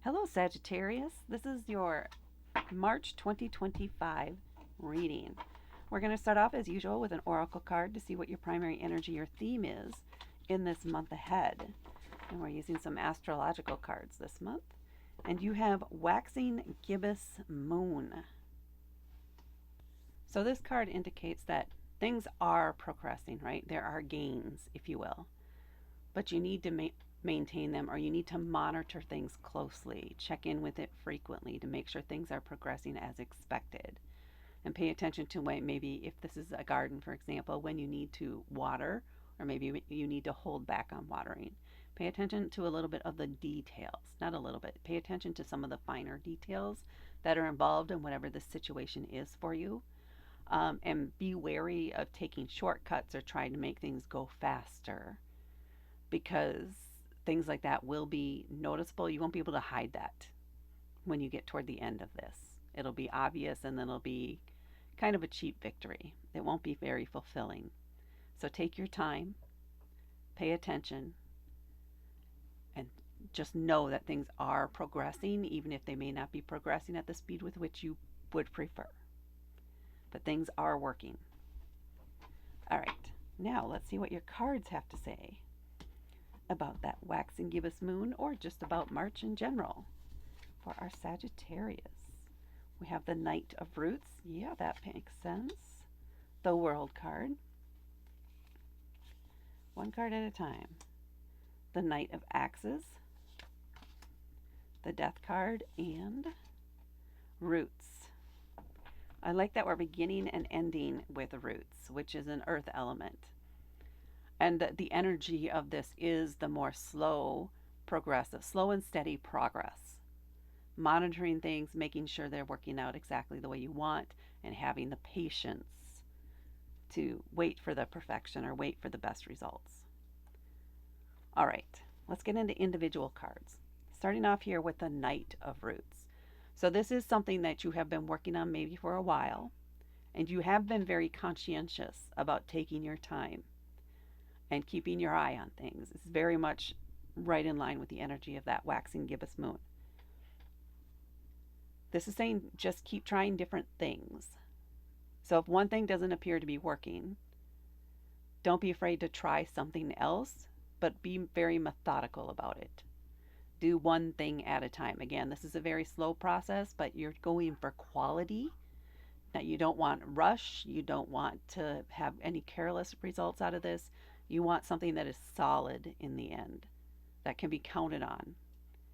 Hello, Sagittarius. This is your March 2025 reading. We're going to start off as usual with an oracle card to see what your primary energy or theme is in this month ahead. And we're using some astrological cards this month. And you have Waxing Gibbous Moon. So this card indicates that things are progressing, right? There are gains, if you will. But you need to maintain them, or you need to monitor things closely, check in with it frequently to make sure things are progressing as expected, and pay attention to when, maybe if this is a garden, for example, when you need to water, or maybe you need to hold back on watering. Pay attention to a little bit of the details, not a little bit, pay attention to some of the finer details that are involved in whatever the situation is for you. And be wary of taking shortcuts or trying to make things go faster, because things like that will be noticeable. You won't be able to hide that when you get toward the end of this. It'll be obvious, and then it'll be kind of a cheap victory. It won't be very fulfilling. So take your time, pay attention, and just know that things are progressing, even if they may not be progressing at the speed with which you would prefer. But things are working. All right, now let's see what your cards have to say about that waxing gibbous moon, or just about March in general for our Sagittarius. We have the Knight of Roots. Yeah, that makes sense. The World card. One card at a time. The Knight of Axes. The Death card, and Roots. I like that we're beginning and ending with Roots, which is an earth element. And the energy of this is the more slow, progressive, slow and steady progress. Monitoring things, making sure they're working out exactly the way you want, and having the patience to wait for the perfection or wait for the best results. All right, let's get into individual cards. Starting off here with the Knight of Roots. So this is something that you have been working on maybe for a while, and you have been very conscientious about taking your time and keeping your eye on things. It's very much right in line with the energy of that waxing gibbous moon. This is saying just keep trying different things. So if one thing doesn't appear to be working, don't be afraid to try something else, but be very methodical about it. Do one thing at a time. Again, this is a very slow process, but you're going for quality. Now, you don't want rush. You don't want to have any careless results out of this. You want something that is solid in the end, that can be counted on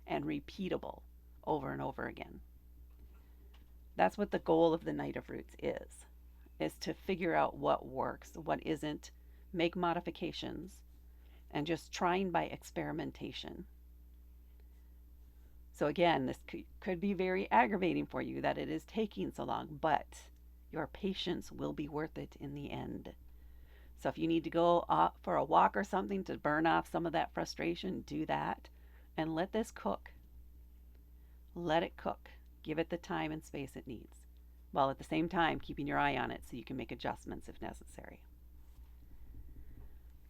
and repeatable over and over again. That's what the goal of the Knight of Roots is to figure out what works, what isn't, make modifications, and just trying by experimentation. So again, this could be very aggravating for you that it is taking so long, but your patience will be worth it in the end. So if you need to go for a walk or something to burn off some of that frustration, do that and let this cook. Let it cook. Give it the time and space it needs, while at the same time keeping your eye on it so you can make adjustments if necessary.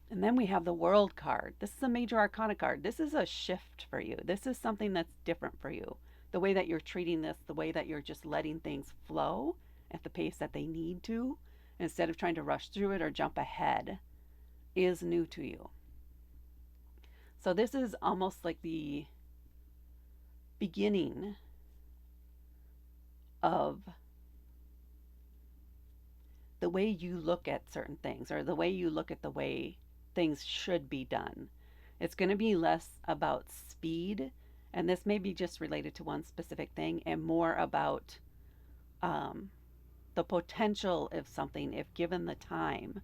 And then we have the World card. This is a major arcana card. This is a shift for you. This is something that's different for you. The way that you're treating this, the way that you're just letting things flow at the pace that they need to, instead of trying to rush through it or jump ahead, is new to you. So this is almost like the beginning of the way you look at certain things, or the way you look at the way things should be done. It's going to be less about speed, and this may be just related to one specific thing, and more about the potential of something, if given the time,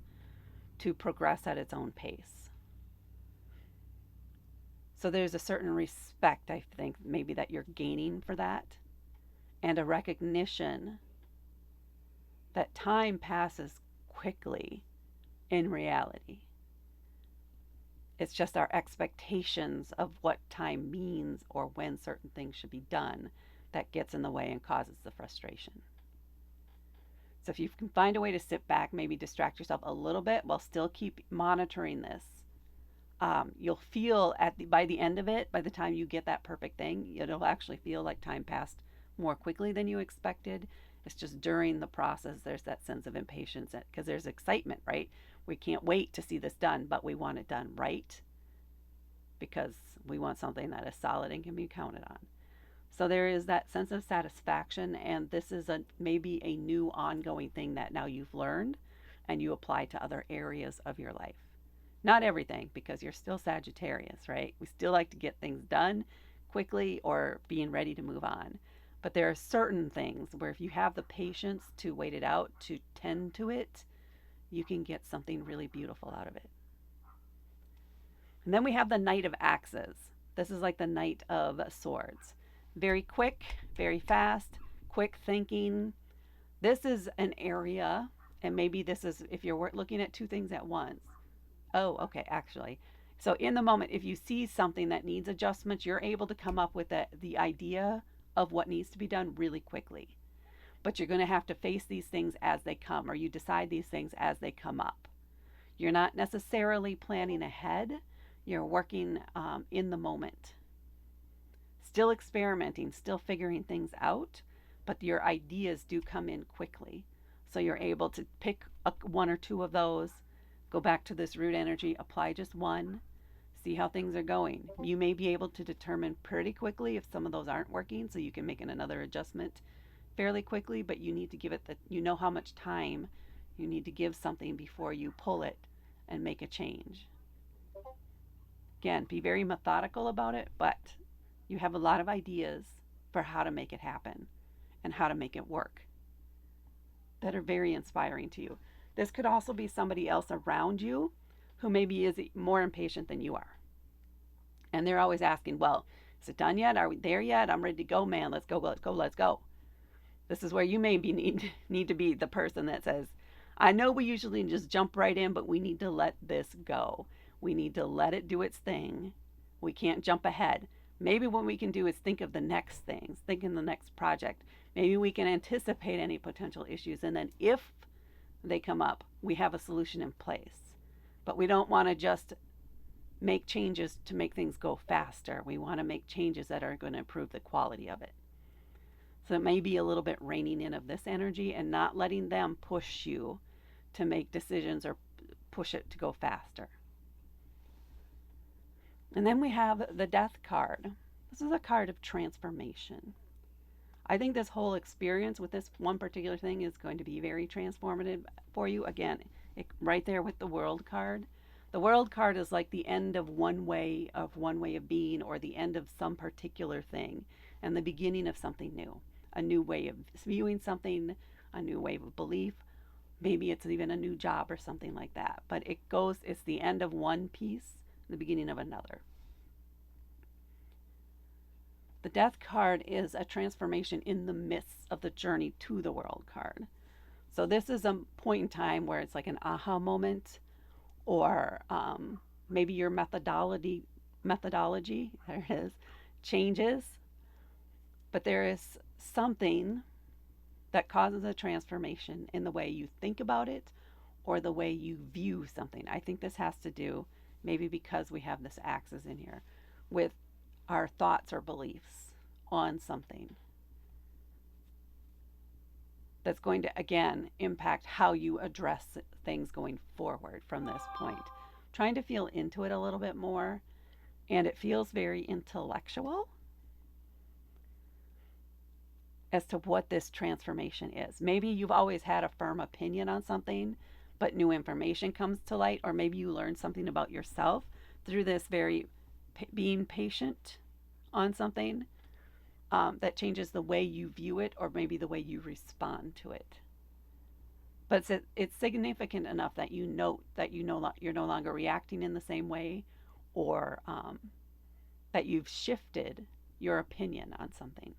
to progress at its own pace. So there's a certain respect, I think, maybe that you're gaining for that, and a recognition that time passes quickly in reality. It's just our expectations of what time means or when certain things should be done that gets in the way and causes the frustration. So if you can find a way to sit back, maybe distract yourself a little bit while still keep monitoring this, You'll feel by the end of it, by the time you get that perfect thing, it'll actually feel like time passed more quickly than you expected. It's just during the process, there's that sense of impatience because there's excitement, right? We can't wait to see this done, but we want it done right because we want something that is solid and can be counted on. So there is that sense of satisfaction, and this is maybe a new ongoing thing that now you've learned and you apply to other areas of your life. Not everything, because you're still Sagittarius, right? We still like to get things done quickly or being ready to move on. But there are certain things where if you have the patience to wait it out, to tend to it, you can get something really beautiful out of it. And then we have the Knight of Axes. This is like the Knight of Swords. Very quick, very fast, quick thinking. This is an area, and maybe this is if you're looking at two things at once. Oh, okay, actually. So in the moment, if you see something that needs adjustments, you're able to come up with the idea of what needs to be done really quickly. But you're going to have to face these things as they come, or you decide these things as they come up. You're not necessarily planning ahead, you're working in the moment. Still experimenting, still figuring things out, but your ideas do come in quickly. So you're able to pick one or two of those, go back to this root energy, apply just one, see how things are going. You may be able to determine pretty quickly if some of those aren't working, so you can make another adjustment fairly quickly, but you need to give it you know how much time you need to give something before you pull it and make a change. Again, be very methodical about it, but you have a lot of ideas for how to make it happen and how to make it work that are very inspiring to you. This could also be somebody else around you who maybe is more impatient than you are. And they're always asking, well, is it done yet? Are we there yet? I'm ready to go, man. Let's go, let's go, let's go. This is where you may need to be the person that says, I know we usually just jump right in, but we need to let this go. We need to let it do its thing. We can't jump ahead. Maybe what we can do is think of the next things, think in the next project. Maybe we can anticipate any potential issues, and then if they come up, we have a solution in place. But we don't want to just make changes to make things go faster. We want to make changes that are going to improve the quality of it. So it may be a little bit reining in of this energy and not letting them push you to make decisions or push it to go faster. And then we have the Death card. This is a card of transformation. I think this whole experience with this one particular thing is going to be very transformative for you. Again, right there with the World card. The World card is like the end of one way of being, or the end of some particular thing and the beginning of something new. A new way of viewing something, a new way of belief. Maybe it's even a new job or something like that. But it's the end of one piece, the beginning of another. The Death card is a transformation in the midst of the journey to the World card. So this is a point in time where it's like an aha moment, or maybe your methodology, there it is, changes. But there is something that causes a transformation in the way you think about it or the way you view something. I think this has to do, maybe because we have this axis in here, with our thoughts or beliefs on something. That's going to, again, impact how you address things going forward from this point. Trying to feel into it a little bit more, and it feels very intellectual as to what this transformation is. Maybe you've always had a firm opinion on something, but new information comes to light, or maybe you learn something about yourself through this very being patient on something that changes the way you view it, or maybe the way you respond to it. But it's significant enough that you note that you're no longer reacting in the same way, or that you've shifted your opinion on something.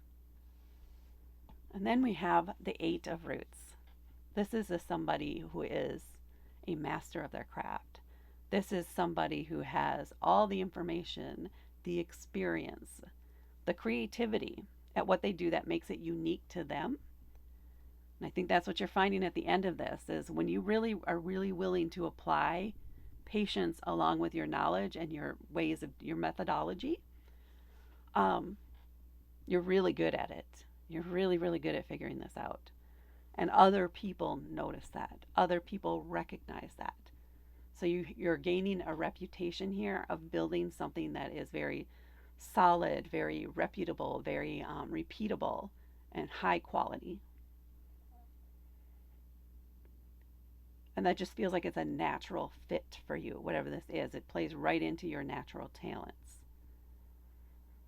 And then we have the Eight of Roots. This is somebody who is a master of their craft. This is somebody who has all the information, the experience, the creativity at what they do that makes it unique to them. And I think that's what you're finding at the end of this, is when you really are really willing to apply patience along with your knowledge and your ways of your methodology, um, you're really good at it. You're really, really good at figuring this out. And other people notice that. Other people recognize that. So you're gaining a reputation here of building something that is very solid, very reputable, very repeatable, and high quality. And that just feels like it's a natural fit for you, whatever this is. It plays right into your natural talents.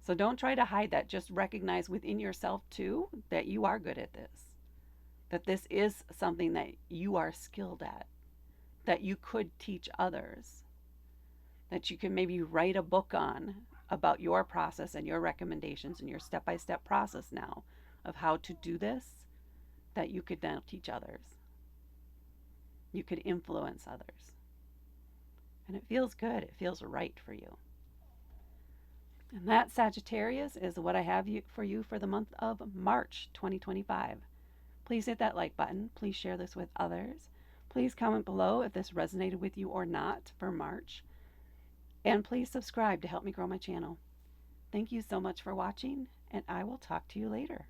So don't try to hide that. Just recognize within yourself, too, that you are good at this, that this is something that you are skilled at, that you could teach others, that you can maybe write a book on about your process and your recommendations and your step by step process now of how to do this, that you could now teach others. You could influence others. And it feels good. It feels right for you. And that, Sagittarius, is what I have for you for the month of March 2025. Please hit that like button. Please share this with others. Please comment below if this resonated with you or not for March. And please subscribe to help me grow my channel. Thank you so much for watching, and I will talk to you later.